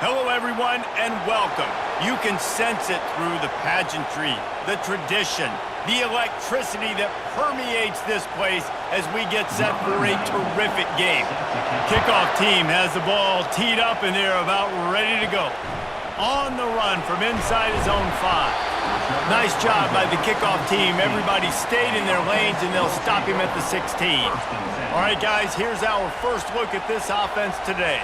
Hello, everyone, and welcome. You can sense it through the pageantry, the tradition, the electricity that permeates this place as we get set for a terrific game. Kickoff team has the ball teed up, and they're about ready to go. On the run from inside his own 5. Nice job by the kickoff team. Everybody stayed in their lanes, and they'll stop him at the 16. All right, guys, here's our first look at this offense today.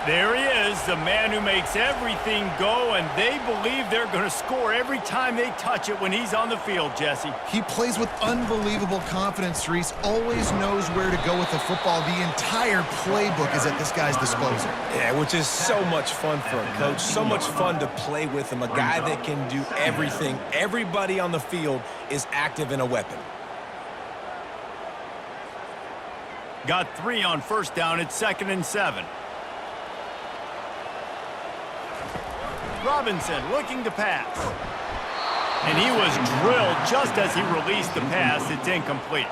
There he is, the man who makes everything go, and they believe they're going to score every time they touch it when he's on the field, Jesse. He plays with unbelievable confidence, Reese. Always knows where to go with the football. The entire playbook is at this guy's disposal. Yeah, which is so much fun for a coach. So much fun to play with him. A guy that can do everything. Everybody on the field is active and a weapon. Got 3 on first down. It's 2nd and 7. Robinson looking to pass. And he was drilled just as he released the pass. It's incomplete.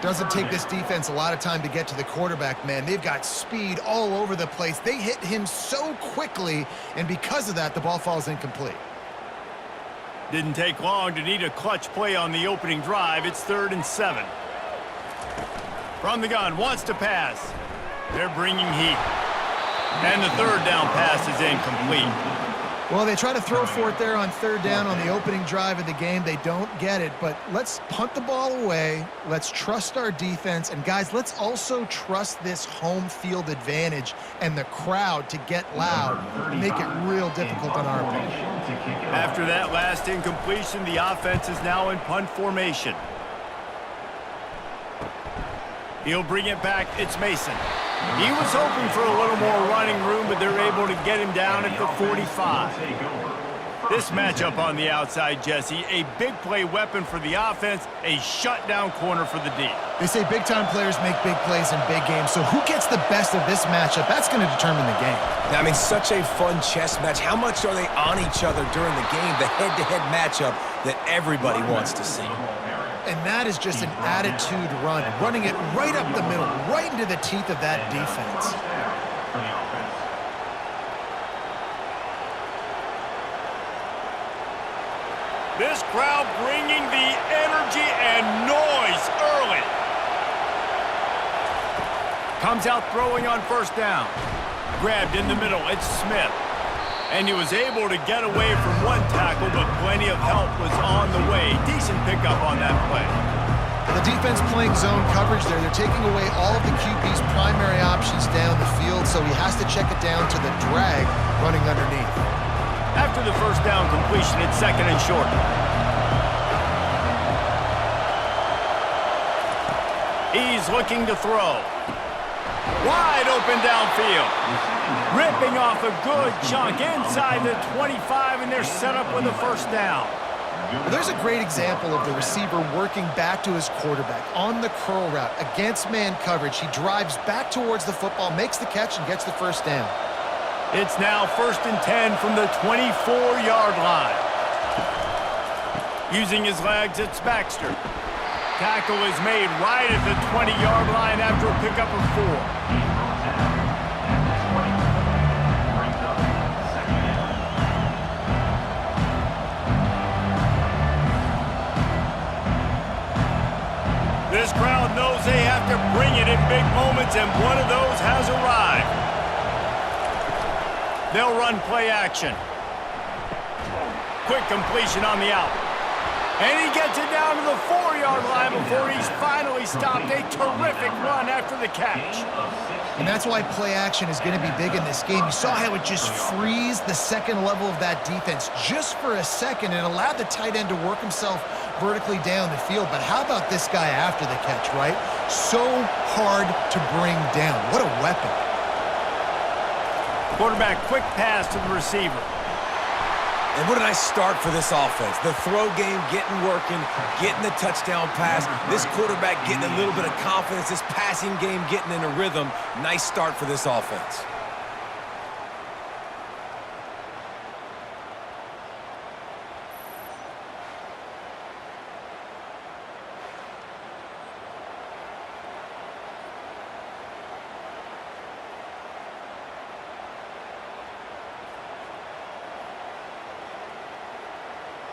Doesn't take this defense a lot of time to get to the quarterback, man. They've got speed all over the place. They hit him so quickly, and because of that, the ball falls incomplete. Didn't take long to need a clutch play on the opening drive. It's 3rd and 7. From the gun, wants to pass. They're bringing heat. And the 3rd down pass is incomplete. Well, they try to throw for it there on 3rd down on the opening drive of the game. They don't get it, but let's punt the ball away. Let's trust our defense. And, guys, let's also trust this home field advantage and the crowd to get loud and make it real difficult on our opponent. After that last incompletion, the offense is now in punt formation. He'll bring it back. It's Mason. He was hoping for a little more running room, but they're able to get him down at the 45. This matchup on the outside, Jesse, a big play weapon for the offense, a shutdown corner for the D. They say big-time players make big plays in big games, so who gets the best of this matchup? That's going to determine the game. I mean, such a fun chess match. How much are they on each other during the game? The head-to-head matchup that everybody wants to see. And that is just an attitude run, running it right up the middle, right into the teeth of that defense. This crowd bringing the energy and noise early. Comes out throwing on 1st down. Grabbed in the middle, it's Smith. And he was able to get away from one tackle, but plenty of help was on the way. Decent pickup on that play. The defense playing zone coverage there. They're taking away all of the QB's primary options down the field, so he has to check it down to the drag running underneath. After the 1st down completion, it's 2nd and short. He's looking to throw. Wide open downfield. Ripping off a good chunk inside the 25, and they're set up with a 1st down. Well, there's a great example of the receiver working back to his quarterback on the curl route against man coverage. He drives back towards the football, makes the catch, and gets the 1st down. It's now 1st and 10 from the 24-yard line. Using his legs, it's Baxter. Tackle is made right at the 20-yard line after a pickup of 4. This crowd knows they have to bring it in big moments, and one of those has arrived. They'll run play action. Quick completion on the out. And he gets it down to the 4-yard line before he's finally stopped. A terrific run after the catch. And that's why play action is going to be big in this game. You saw how it just frees the second level of that defense just for a second and allowed the tight end to work himself vertically down the field. But how about this guy after the catch, right? So hard to bring down. What a weapon. Quarterback, quick pass to the receiver. And what a nice start for this offense. The throw game getting working, getting the touchdown pass. This quarterback getting a little bit of confidence. This passing game getting in a rhythm. Nice start for this offense.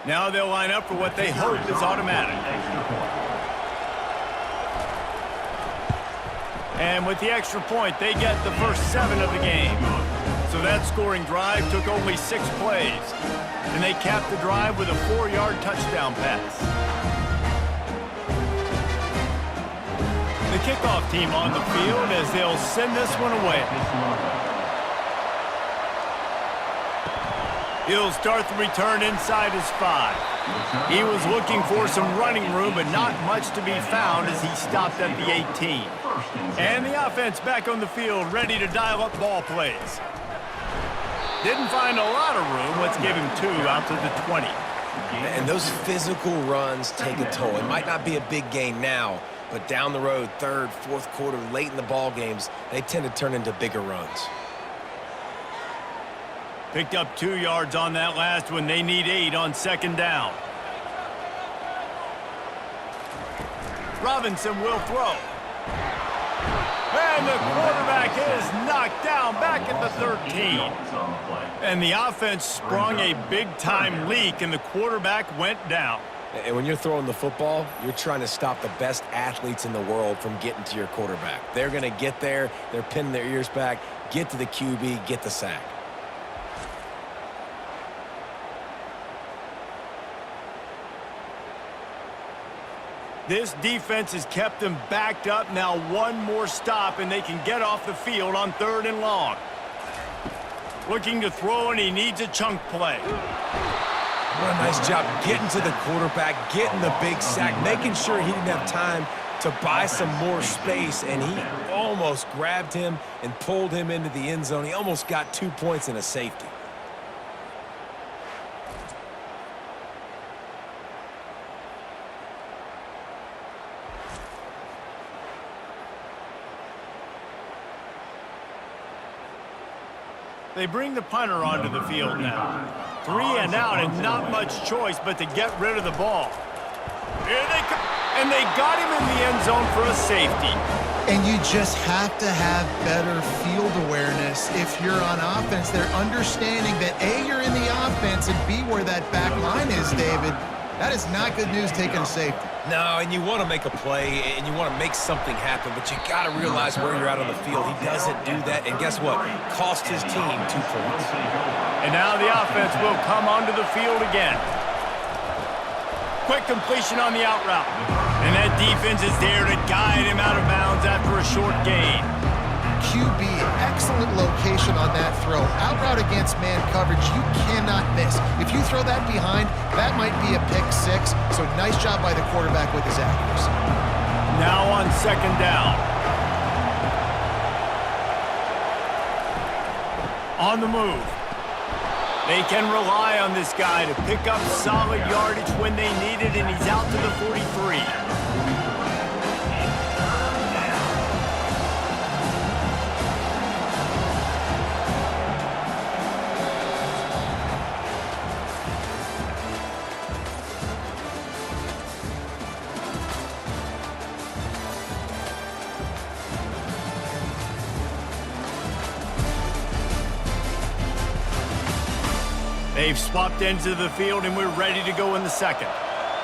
Now they'll line up for what they hope is automatic. And with the extra point, they get the first 7 of the game. So that scoring drive took only 6 plays. And they capped the drive with a 4-yard touchdown pass. The kickoff team on the field as they'll send this one away. He'll start the return inside his 5. He was looking for some running room, but not much to be found as he stopped at the 18. And the offense back on the field, ready to dial up ball plays. Didn't find a lot of room. Let's give him 2 out to the 20. And those physical runs take a toll. It might not be a big gain now, but down the road, 3rd, 4th quarter, late in the ball games, they tend to turn into bigger runs. Picked up 2 yards on that last one. They need 8 on 2nd down. Robinson will throw. And the quarterback is knocked down back at the 13. And the offense sprung a big-time leak, and the quarterback went down. And when you're throwing the football, you're trying to stop the best athletes in the world from getting to your quarterback. They're going to get there. They're pinning their ears back, get to the QB, get the sack. This defense has kept them backed up. Now 1 more stop, and they can get off the field on 3rd and long. Looking to throw, and he needs a chunk play. What a nice job getting to the quarterback, getting the big sack, making sure he didn't have time to buy some more space, and he almost grabbed him and pulled him into the end zone. He almost got 2 points and a safety. They bring the punter onto the field now. 3 and out, and not much choice but to get rid of the ball. Here they come, and they got him in the end zone for a safety. And you just have to have better field awareness if you're on offense. They're understanding that A, you're in the offense, and B, where that back line is, David. That is not good news taking a safety. No, and you want to make a play, and you want to make something happen, but you got to realize where you're at on the field. He doesn't do that, and guess what? Cost his team 2 points. And now the offense will come onto the field again. Quick completion on the out route. And that defense is there to guide him out of bounds after a short gain. QB, excellent location on that throw. Out route against man coverage, you cannot miss. If you throw that behind, that might be a pick 6. So nice job by the quarterback with his accuracy. Now on 2nd down. On the move. They can rely on this guy to pick up solid yardage when they need it, and he's out to the 43. They've swapped ends of the field, and we're ready to go in the 2nd.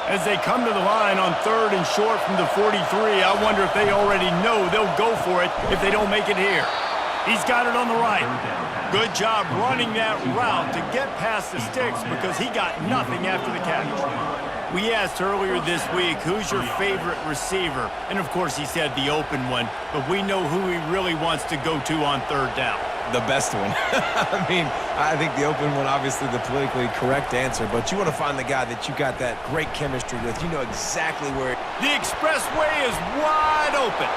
As they come to the line on 3rd and short from the 43, I wonder if they already know they'll go for it if they don't make it here. He's got it on the right. Good job running that route to get past the sticks because he got nothing after the catch. We asked earlier this week, who's your favorite receiver? And, of course, he said the open one, but we know who he really wants to go to on 3rd down. The best one. I mean, I think the open one, obviously the politically correct answer, but you want to find the guy that you got that great chemistry with. You know exactly where. The expressway is wide open.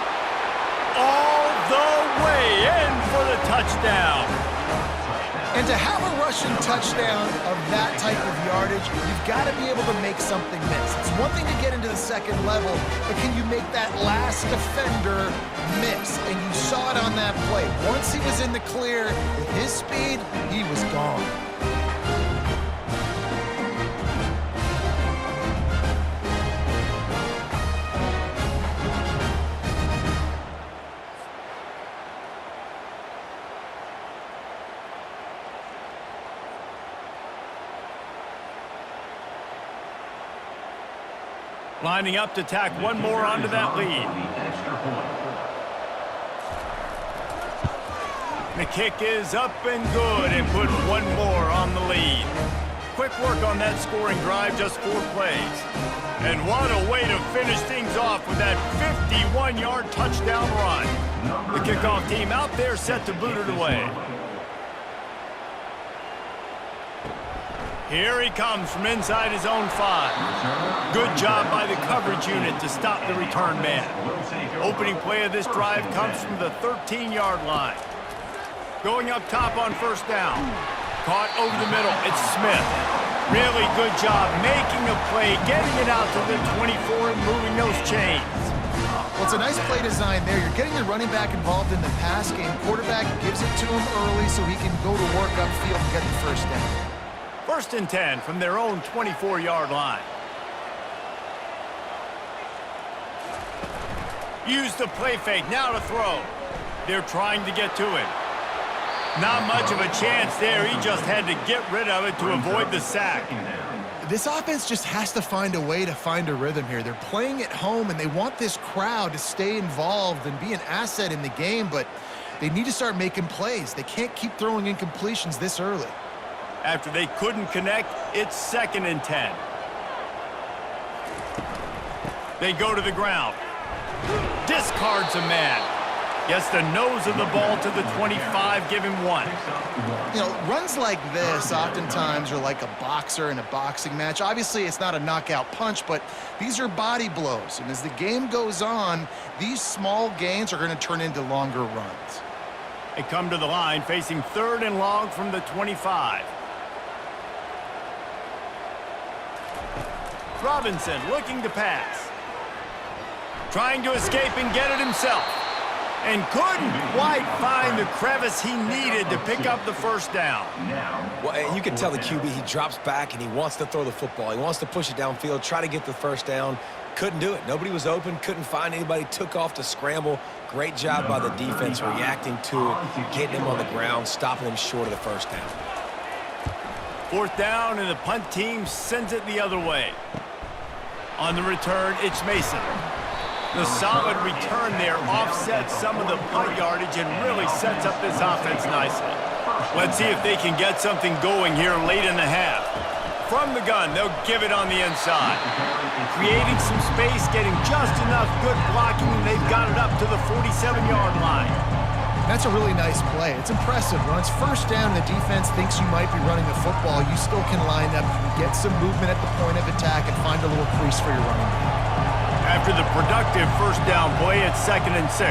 All the way in for the touchdown. And to have a rushing touchdown of that type of yardage, you've got to be able to make something miss. It's one thing to get into the 2nd level, but can you make that last defender miss? And you saw it on that play. Once he was in the clear, with his speed, he was gone. Lining up to tack one more onto that lead. The kick is up and good and put one more on the lead. Quick work on that scoring drive, just 4 plays. And what a way to finish things off with that 51-yard touchdown run. The kickoff team out there set to boot it away. Here he comes from inside his own 5. Good job by the coverage unit to stop the return man. Opening play of this drive comes from the 13-yard line. Going up top on first down. Caught over the middle. It's Smith. Really good job making a play, getting it out to the 24 and moving those chains. Well, it's a nice play design there. You're getting the running back involved in the pass game. Quarterback gives it to him early so he can go to work upfield and get the first down. 1st and 10 from their own 24-yard line. Use the play fake, now to throw. They're trying to get to him. Not much of a chance there. He just had to get rid of it to avoid the sack. This offense just has to find a way to find a rhythm here. They're playing at home, and they want this crowd to stay involved and be an asset in the game, but they need to start making plays. They can't keep throwing incompletions this early. After they couldn't connect, it's 2nd and 10. They go to the ground. Discards a man. Gets the nose of the ball to the 25, give him 1. You know, runs like this oftentimes are like a boxer in a boxing match. Obviously, it's not a knockout punch, but these are body blows. And as the game goes on, these small gains are going to turn into longer runs. They come to the line facing 3rd and long from the 25. Robinson looking to pass. Trying to escape and get it himself. And couldn't quite find the crevice he needed to pick up the first down. Well, you can tell the QB, he drops back and he wants to throw the football. He wants to push it downfield, try to get the first down. Couldn't do it. Nobody was open, couldn't find anybody, took off to scramble. Great job by the defense reacting to it, getting him on the ground, stopping him short of the first down. 4th down, and the punt team sends it the other way. On the return, it's Mason. The solid return there offsets some of the punt yardage and really sets up this offense nicely. Let's see if they can get something going here late in the half. From the gun, they'll give it on the inside. Creating some space, getting just enough good blocking, and they've got it up to the 47-yard line. That's a really nice play. It's impressive. When it's first down and the defense thinks you might be running the football, you still can line up, get some movement at the point of attack, and find a little crease for your running back. After the productive first down play, it's 2nd and 6.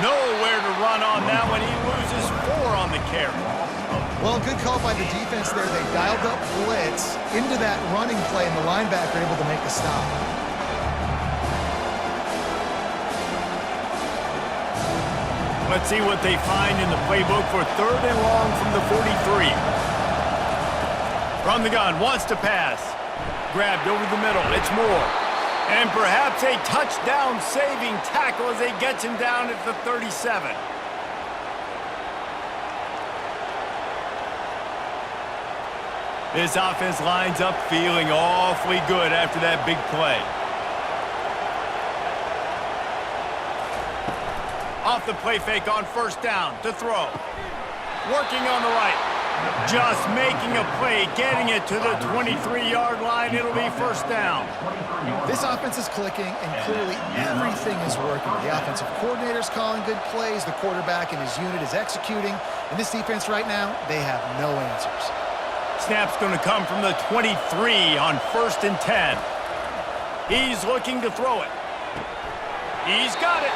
Nowhere to run on that one. He loses 4 on the carry. Well, good call by the defense there. They dialed up blitz into that running play, and the linebacker able to make the stop. Let's see what they find in the playbook for 3rd and long from the 43. From the gun, wants to pass. Grabbed over the middle, it's Moore. And perhaps a touchdown-saving tackle as they get him down at the 37. This offense lines up feeling awfully good after that big play. Off the play fake on first down to throw. Working on the right. Just making a play, getting it to the 23-yard line. It'll be first down. This offense is clicking, and clearly everything is working. The offensive coordinator's calling good plays. The quarterback and his unit is executing. And this defense right now, they have no answers. Snap's going to come from the 23 on 1st and 10. He's looking to throw it. He's got it.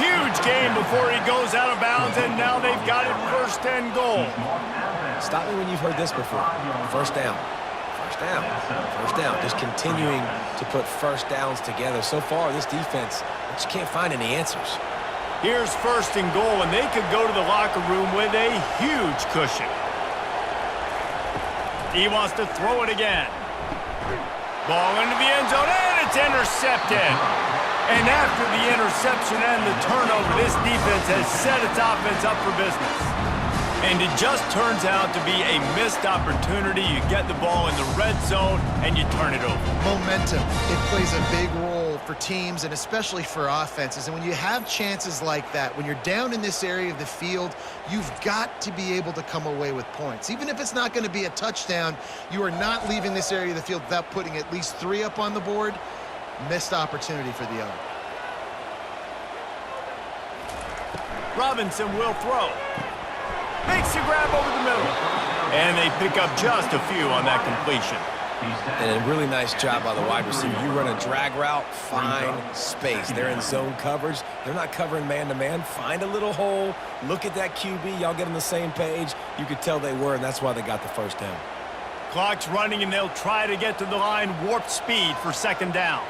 Huge gain before he goes out of bounds, and now they've got it 1st and goal. Stop me when you've heard this before. First down. First down. First down. Just continuing to put first downs together. So far, this defense just can't find any answers. Here's 1st and goal, and they could go to the locker room with a huge cushion. He wants to throw it again. Ball into the end zone, and it's intercepted. And after the interception and the turnover, this defense has set its offense up for business. And it just turns out to be a missed opportunity. You get the ball in the red zone, and you turn it over. Momentum. It plays a big role for teams and especially for offenses. And when you have chances like that, when you're down in this area of the field, you've got to be able to come away with points. Even if it's not going to be a touchdown, you are not leaving this area of the field without putting at least 3 up on the board. Missed opportunity for the other. Robinson will throw. Makes the grab over the middle. And they pick up just a few on that completion. And a really nice job by the wide receiver. You run a drag route, find space. They're in zone coverage. They're not covering man-to-man. Find a little hole. Look at that QB. Y'all get on the same page. You could tell they were, and that's why they got the first down. Clock's running, and they'll try to get to the line. Warp speed for second down.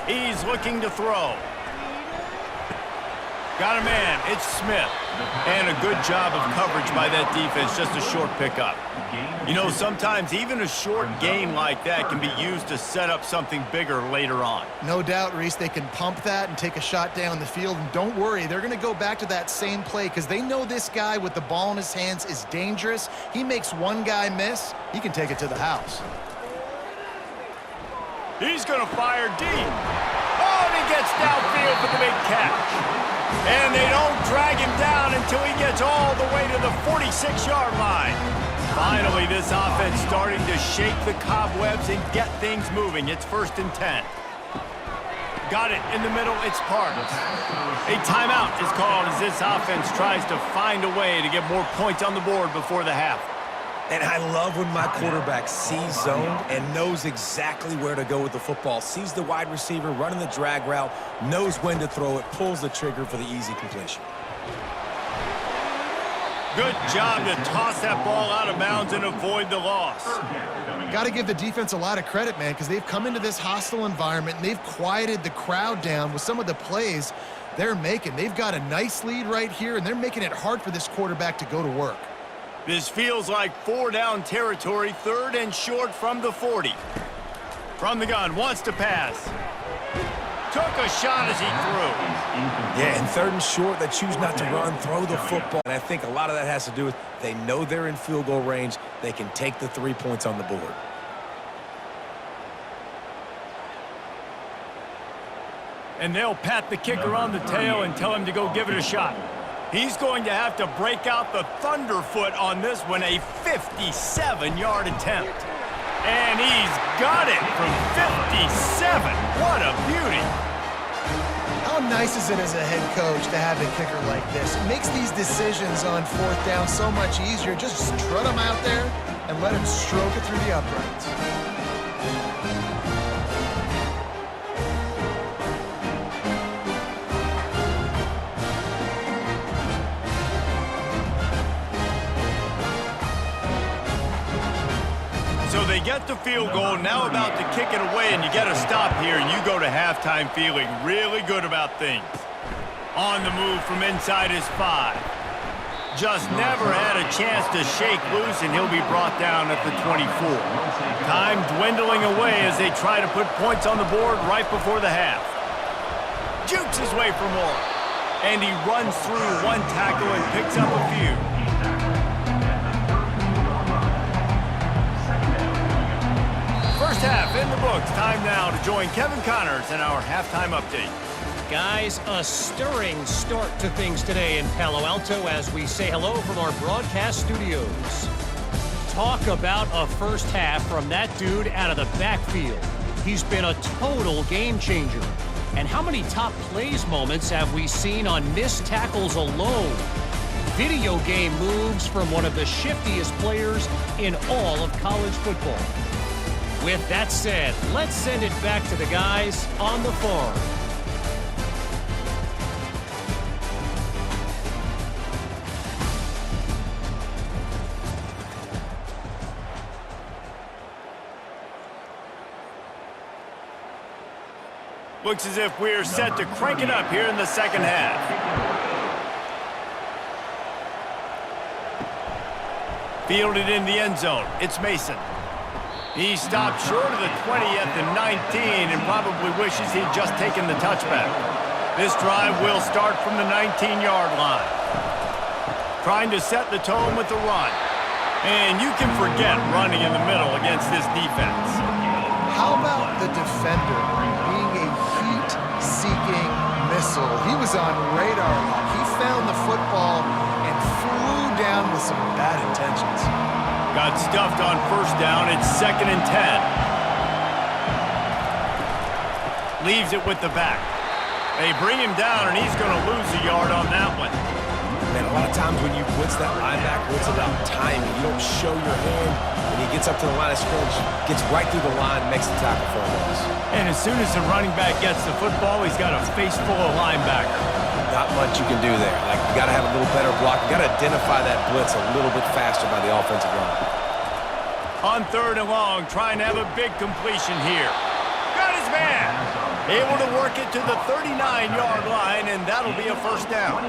He's looking to throw. Got a man. It's Smith. And a good job of coverage by that defense. Just a short pickup. You know, sometimes even a short gain like that can be used to set up something bigger later on. No doubt, Reese, they can pump that and take a shot down the field. And don't worry, they're going to go back to that same play because they know this guy with the ball in his hands is dangerous. He makes one guy miss, he can take it to the house. He's going to fire deep. Oh, and he gets downfield for the big catch. And they don't drag him down until he gets all the way to the 46-yard line. Finally, this offense starting to shake the cobwebs and get things moving. It's 1st and 10. Got it in the middle. It's Parks. A timeout is called as this offense tries to find a way to get more points on the board before the half. And I love when my quarterback sees zone and knows exactly where to go with the football. Sees the wide receiver running the drag route, knows when to throw it, pulls the trigger for the easy completion. Good job to toss that ball out of bounds and avoid the loss. Got to give the defense a lot of credit, man, because they've come into this hostile environment and they've quieted the crowd down with some of the plays they're making. They've got a nice lead right here, and they're making it hard for this quarterback to go to work. This feels like 4-down territory, 3rd and short from the 40. From the gun, wants to pass. Took a shot as he threw. Yeah, and 3rd and short, they choose not to run, throw the football. And I think a lot of that has to do with they know they're in field goal range. They can take the 3 points on the board. And they'll pat the kicker on the tail and tell him to go give it a shot. He's going to have to break out the thunderfoot on this one, a 57-yard attempt. And he's got it from 57. What a beauty. How nice is it as a head coach to have a kicker like this? It makes these decisions on 4th down so much easier. Just strut him out there and let him stroke it through the uprights. So they get the field goal, now about to kick it away, and you get a stop here, and you go to halftime feeling really good about things. On the move from inside his 5. Just never had a chance to shake loose, and he'll be brought down at the 24. Time dwindling away as they try to put points on the board right before the half. Jukes his way for more. And he runs through one tackle and picks up a few. First half in the books. Time now to join Kevin Connors in our halftime update. Guys, a stirring start to things today in Palo Alto as we say hello from our broadcast studios. Talk about a first half from that dude out of the backfield. He's been a total game changer. And how many top plays moments have we seen on missed tackles alone? Video game moves from one of the shiftiest players in all of college football. With that said, let's send it back to the guys on the farm. Looks as if we're set to crank it up here in the second half. Fielded in the end zone. It's Mason. He stopped short of the 20 at the 19 and probably wishes he'd just taken the touchback. This drive will start from the 19-yard line. Trying to set the tone with the run. And you can forget running in the middle against this defense. How about the defender being a heat-seeking missile? He was on radar. He found the football and flew down with some bad intentions. Got stuffed on first down. It's 2nd and 10. Leaves it with the back. They bring him down, and he's going to lose a yard on that one. Man, a lot of times when you blitz that linebacker, it's about timing. You don't show your hand. When he gets up to the line of scrimmage, gets right through the line, makes the tackle for a loss. And as soon as the running back gets the football, he's got a face full of linebacker. Not much you can do there. Like, you got to have a little better block. You got to identify that blitz a little bit faster by the offensive line. On 3rd and long, trying to have a big completion here. Got his man. Able to work it to the 39-yard line, and that'll be a first down.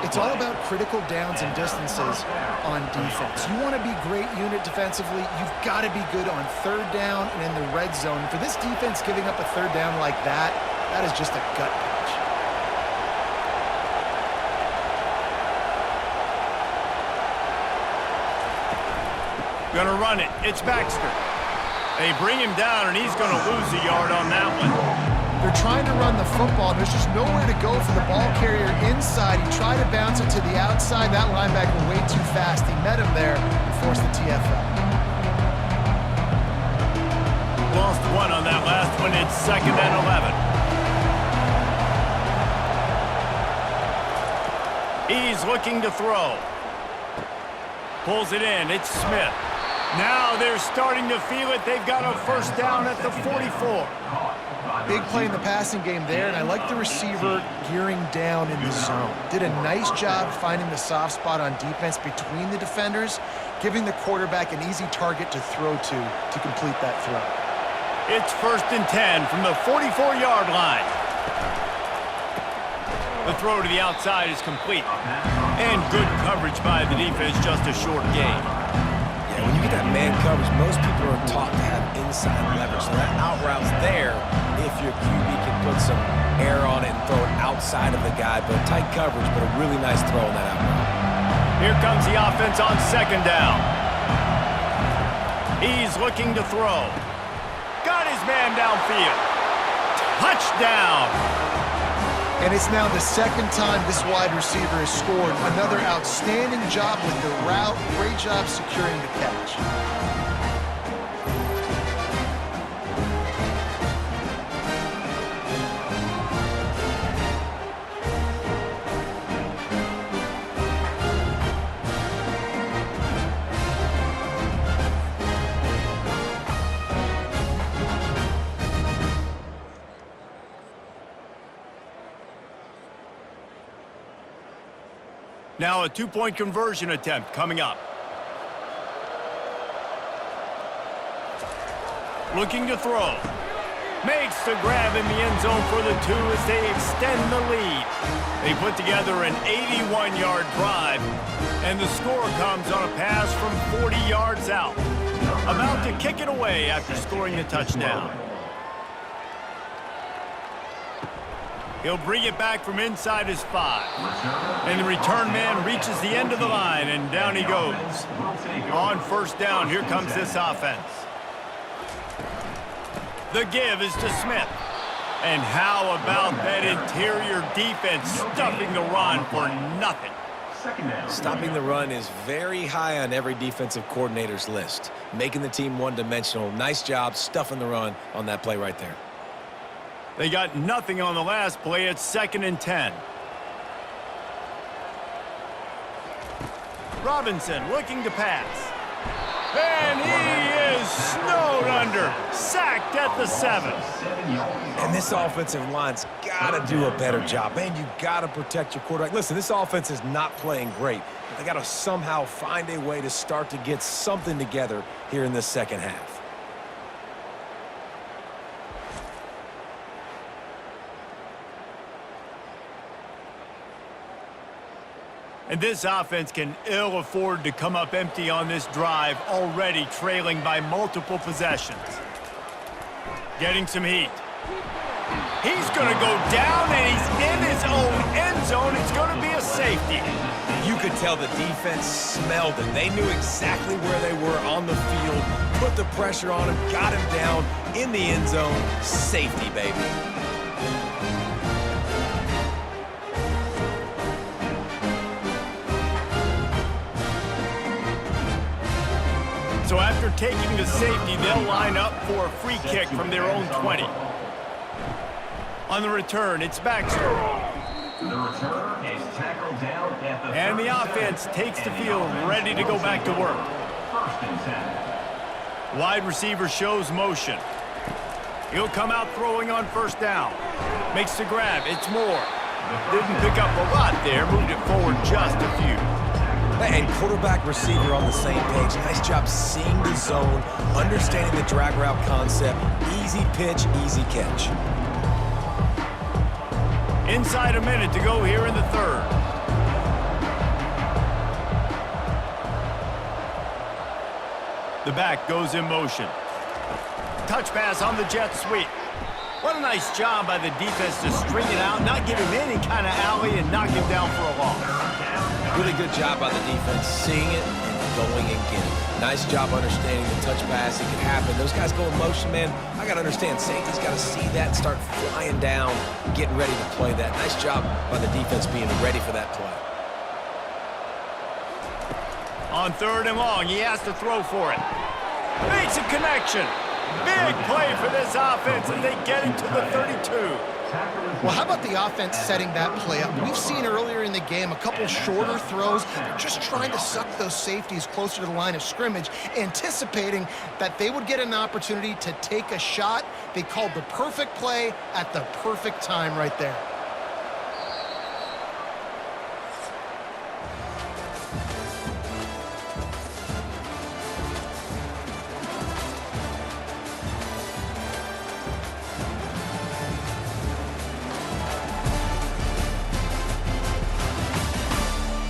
It's all about critical downs and distances on defense. You want to be great unit defensively, you've got to be good on 3rd down and in the red zone. For this defense giving up a 3rd down like that, that is just a gut punch. Gonna run it. It's Baxter. They bring him down, and he's gonna lose a yard on that one. They're trying to run the football. There's just nowhere to go for the ball carrier inside. He tried to bounce it to the outside. That linebacker way too fast. He met him there and forced the TFL. Lost one on that last one. It's 2nd and 11. He's looking to throw. Pulls it in. It's Smith. Now they're starting to feel it. They've got a first down at the 44. Big play in the passing game there, and I like the receiver gearing down in the zone. Did a nice job finding the soft spot on defense between the defenders, giving the quarterback an easy target to throw to complete that throw. It's 1st and 10 from the 44-yard line. The throw to the outside is complete. And good coverage by the defense, just a short gain. Yeah, when you get that man coverage, most people are taught to have inside leverage. So that out route's there if your QB can put some air on it and throw it outside of the guy. But tight coverage, but a really nice throw on that out route. Here comes the offense on 2nd down. He's looking to throw. Got his man downfield. Touchdown! And it's now the 2nd time this wide receiver has scored. Another outstanding job with the route. Great job securing the catch. Now a 2-point conversion attempt coming up. Looking to throw. Makes the grab in the end zone for the 2 as they extend the lead. They put together an 81-yard drive, and the score comes on a pass from 40 yards out. About to kick it away after scoring the touchdown. He'll bring it back from inside his 5. And the return man reaches the end of the line, and down he goes. On first down, here comes this offense. The give is to Smith. And how about that interior defense stuffing the run for nothing? Stopping the run is very high on every defensive coordinator's list. Making the team one-dimensional. Nice job stuffing the run on that play right there. They got nothing on the last play. It's 2nd and 10. Robinson looking to pass. And he is snowed under. Sacked at the 7. And this offensive line's got to do a better job. Man, you got to protect your quarterback. Listen, this offense is not playing great. But they got to somehow find a way to start to get something together here in the second half. And this offense can ill afford to come up empty on this drive, already trailing by multiple possessions. Getting some heat. He's going to go down, and he's safety. You could tell the defense smelled it. They knew exactly where they were on the field, put the pressure on him, got him down in the end zone. Safety, baby. So after taking the safety, they'll line up for a free kick from their own 20. On the return, it's Baxter. The return is tackled down at the And the offense takes the field, ready to go back to work. 1st and 10. Wide receiver shows motion. He'll come out throwing on 1st down. Makes the grab. It's Moore. Didn't pick up a lot there. Moved it forward just a few. And quarterback receiver on the same page. Nice job seeing the zone, understanding the drag route concept. Easy pitch, easy catch. Inside a minute to go here in the 3rd. The back goes in motion. Touch pass on the jet sweep. What a nice job by the defense to string it out, not give him any kind of alley, and knock him down for a loss. Really good job by the defense, seeing it and going and getting it. Nice job understanding the touch pass. It could happen. Those guys go in motion, man. I got to understand, safety's got to see that and start flying down, getting ready to play that. Nice job by the defense being ready for that play. On 3rd and long, he has to throw for it. Makes a connection. Big play for this offense as they get it to the 32. Well, how about the offense setting that play up? We've seen earlier in the game a couple shorter throws. They're just trying to suck those safeties closer to the line of scrimmage, anticipating that they would get an opportunity to take a shot. They called the perfect play at the perfect time right there.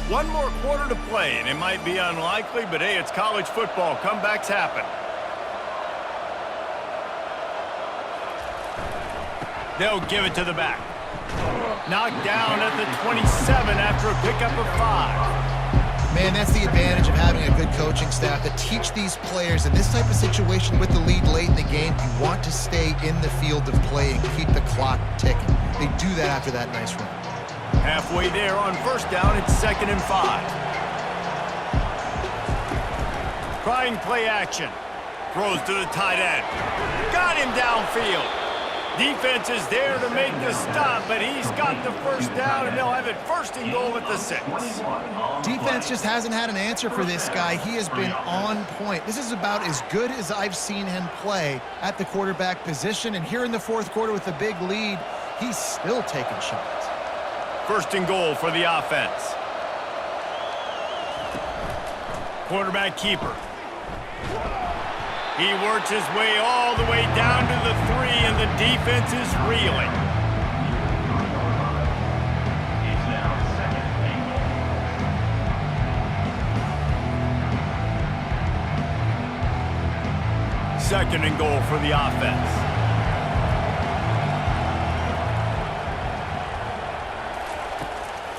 One more quarter to play, and it might be unlikely, but hey, it's college football. Comebacks happen. They'll give it to the back. Knocked down at the 27 after a pickup of 5. Man, that's the advantage of having a good coaching staff to teach these players in this type of situation with the lead late in the game. You want to stay in the field of play and keep the clock ticking. They do that after that nice run. Halfway there on 1st down, it's 2nd and 5. Trying play action. Throws to the tight end. Got him downfield. Defense is there to make the stop, but he's got the 1st down, and they'll have it 1st and goal at the 6. Defense just hasn't had an answer for this guy. He has been on point. This is about as good as I've seen him play at the quarterback position, and here in the 4th quarter with a big lead, he's still taking shots. 1st and goal for the offense. Quarterback keeper. He works his way all the way down to the 3, and the defense is reeling. It's now 2nd and goal for the offense.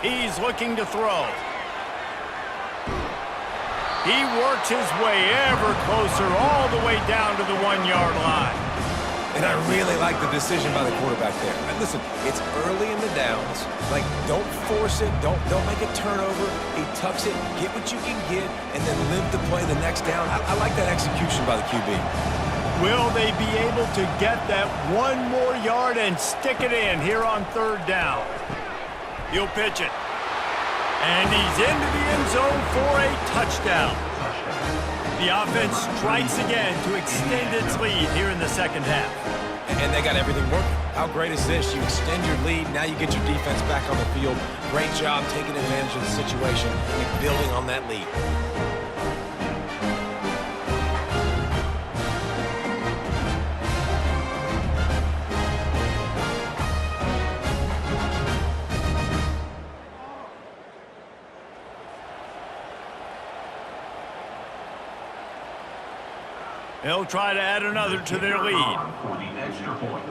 He's looking to throw. He works his way ever closer all the way down to the 1-yard line. And I really like the decision by the quarterback there. And listen, it's early in the downs. Like, don't force it. Don't make a turnover. He tucks it, get what you can get, and then live to play the next down. I like that execution by the QB. Will they be able to get that 1 more yard and stick it in here on 3rd down? He'll pitch it. And he's into the end zone for a touchdown. The offense strikes again to extend its lead here in the 2nd half. And they got everything working. How great is this? You extend your lead, now you get your defense back on the field. Great job taking advantage of the situation and building on that lead. They'll try to add another to their lead. For the extra point.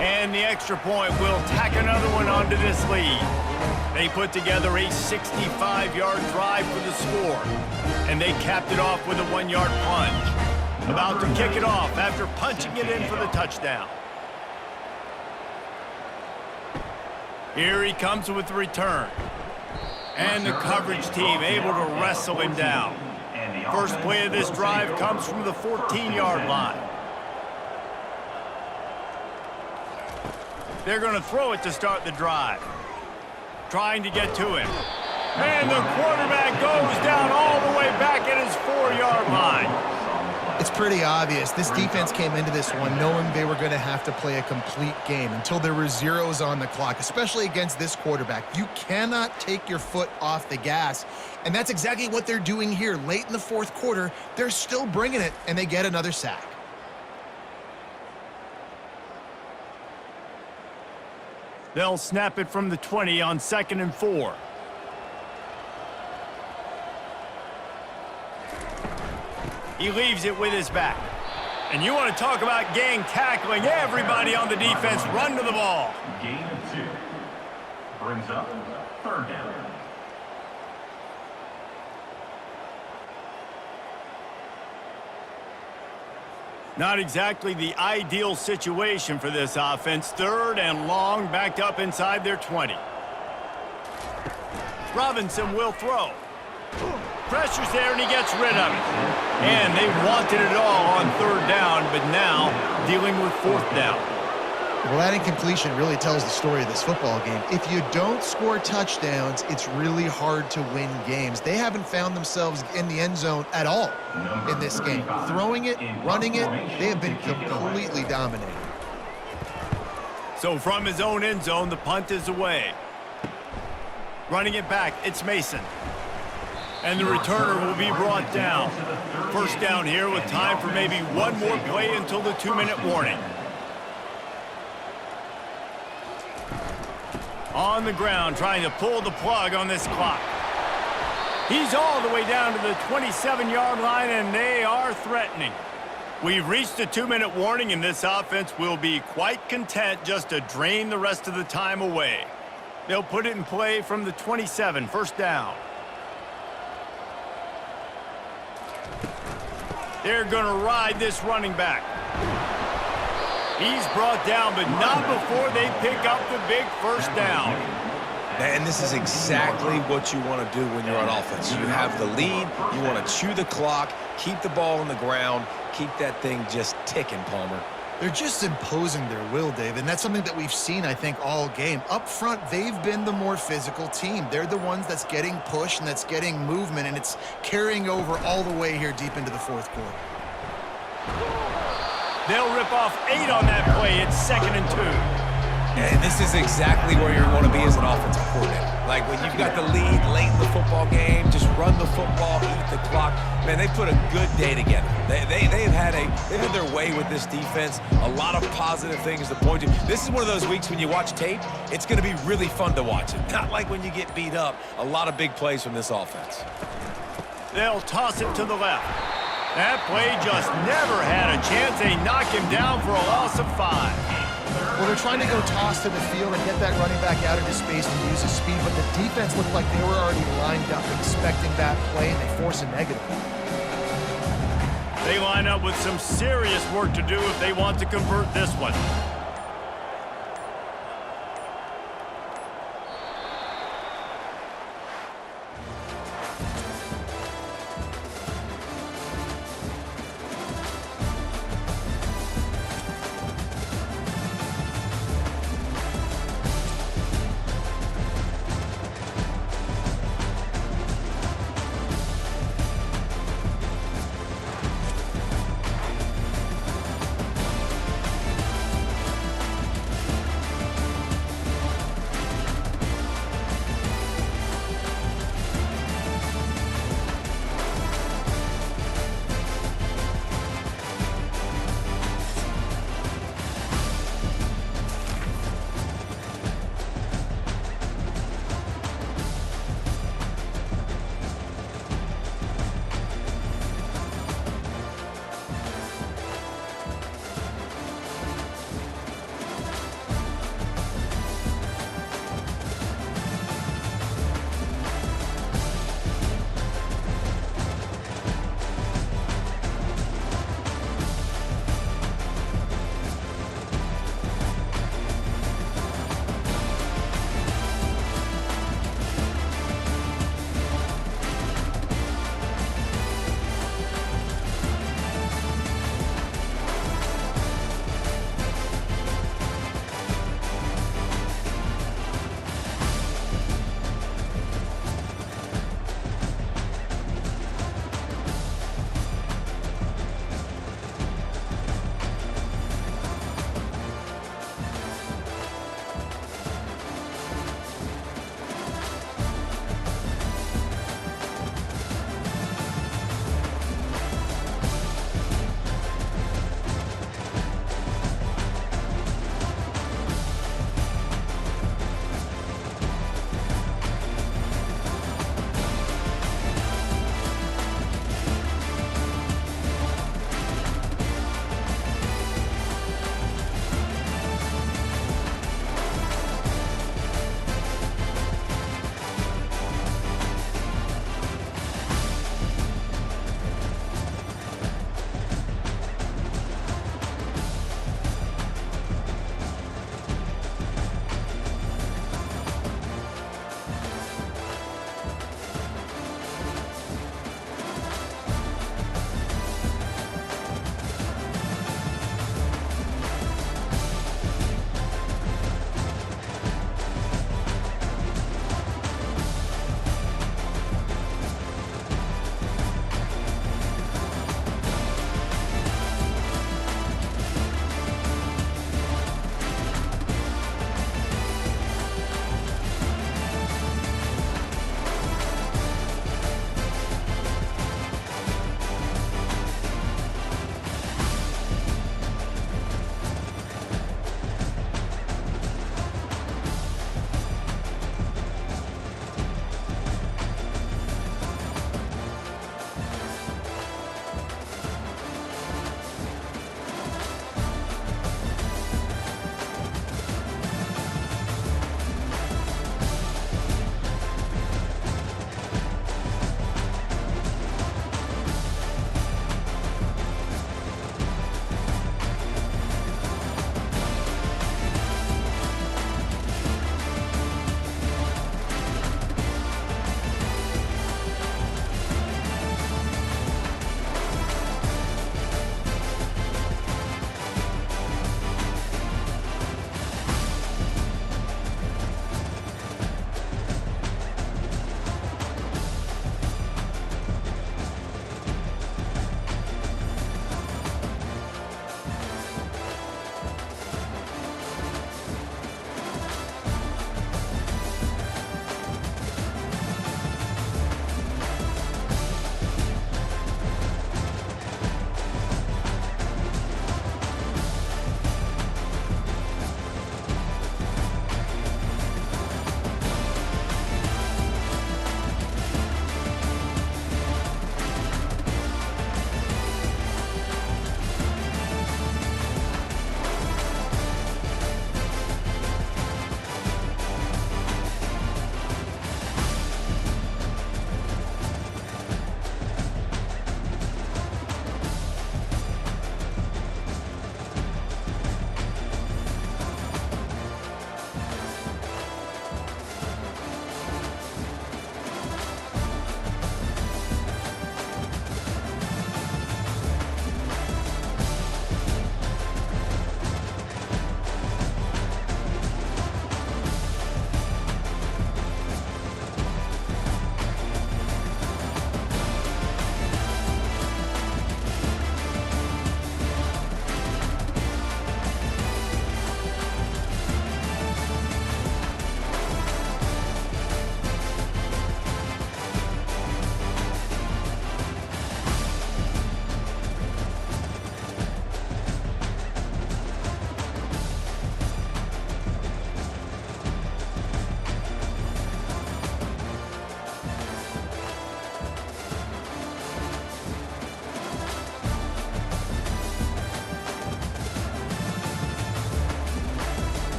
And the extra point will tack another one onto this lead. They put together a 65-yard drive for the score, and they capped it off with a 1-yard plunge. About to kick it off after punching it in for the touchdown. Here he comes with the return. And the coverage team able to wrestle him down. First play of this drive comes from the 14-yard line. They're going to throw it to start the drive. Trying to get to him. And the quarterback goes down all the way back at his 4-yard line. It's pretty obvious. This defense came into this one knowing they were going to have to play a complete game until there were zeros on the clock, especially against this quarterback. You cannot take your foot off the gas, and that's exactly what they're doing here. Late in the fourth quarter, they're still bringing it, and they get another sack. They'll snap it from the 20 on 2nd and 4. He leaves it with his back. And you want to talk about gang tackling. Everybody on the defense run to the ball. Gain of 2. Brings up 3rd down. Not exactly the ideal situation for this offense. 3rd and long, backed up inside their 20. Robinson will throw. Pressure's there, and he gets rid of it. And they wanted it all on 3rd down, but now dealing with 4th down. Well, that incompletion really tells the story of this football game. If you don't score touchdowns, it's really hard to win games. They haven't found themselves in the end zone at all in this game. Throwing it, running it, they have been completely dominating. So from his own end zone, the punt is away. Running it back, it's Mason. And the returner will be brought down. First down here with time for maybe one more play until the 2-minute warning. On the ground, trying to pull the plug on this clock. He's all the way down to the 27-yard line, and they are threatening. We've reached the 2-minute warning, and this offense will be quite content just to drain the rest of the time away. They'll put it in play from the 27, first down. They're going to ride this running back. He's brought down, but not before they pick up the big first down. And this is exactly what you want to do when you're on offense. You have the lead, you want to chew the clock, keep the ball on the ground, keep that thing just ticking, Palmer. They're just imposing their will, Dave, and that's something that we've seen, I think, all game. Up front, they've been the more physical team. They're the ones that's getting pushed and that's getting movement, and it's carrying over all the way here deep into the fourth quarter. They'll rip off 8 on that play. It's 2nd and 2. And this is exactly where you want to be as an offensive coordinator. Like when you've got the lead late in the football game, just run the football, eat the clock. Man, they put a good day together. They've had their way with this defense. A lot of positive things to point to. This is one of those weeks when you watch tape, it's going to be really fun to watch it. Not like when you get beat up. A lot of big plays from this offense. They'll toss it to the left. That play just never had a chance. They knock him down for a loss of 5. Well, they're trying to go toss to the field and get that running back out into space to use his speed, but the defense looked like they were already lined up expecting that play, and they force a negative. They line up with some serious work to do if they want to convert this one.